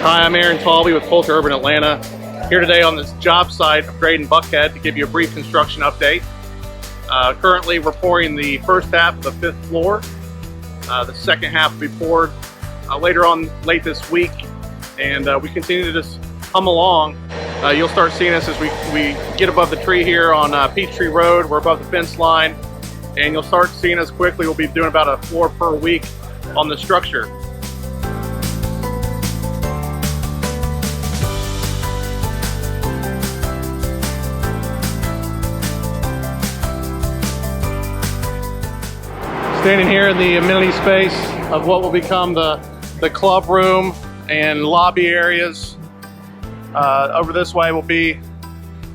Hi, I'm Aaron Talby with Coulter Urban Atlanta, here today on this job site of Graydon Buckhead to give you a brief construction update. Currently we're pouring the first half of the 5th floor. The second half will be poured later on late this week, and we continue to just hum along. You'll start seeing us as we get above the tree here on Peachtree Road. We're above the fence line, and you'll start seeing us quickly. We'll be doing about a floor per week on the structure. Standing here in the amenity space of what will become the club room and lobby areas. Over this way will be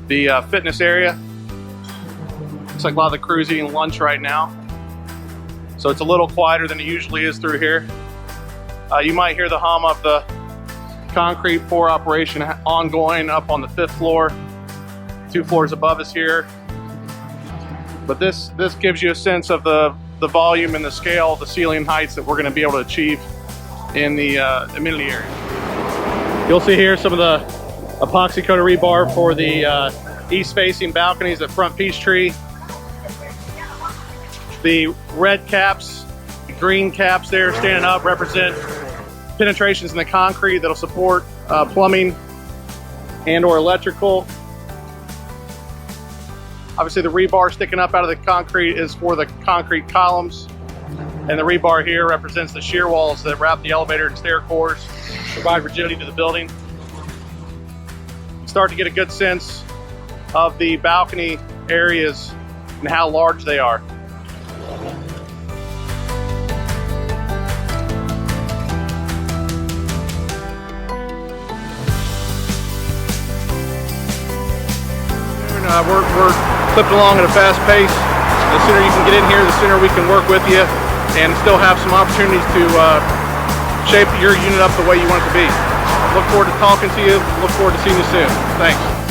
the fitness area. Looks like a lot of the crew's eating lunch right now. So it's a little quieter than it usually is through here. You might hear the hum of the concrete pour operation ongoing up on the 5th floor, 2 floors above us here. But this gives you a sense of the volume and the scale, the ceiling heights that we're going to be able to achieve in the amenity area. You'll see here some of the epoxy coated rebar for the east facing balconies at front Peachtree. The red caps, the green caps there standing up represent penetrations in the concrete that'll support plumbing and or electrical. Obviously the rebar sticking up out of the concrete is for the concrete columns, and the rebar here represents the shear walls that wrap the elevator and stair cores, provide rigidity to the building. You start to get a good sense of the balcony areas and how large they are. We're clipping along at a fast pace. The sooner you can get in here, the sooner we can work with you and still have some opportunities to shape your unit up the way you want it to be. Look forward to talking to you. Look forward to seeing you soon. Thanks.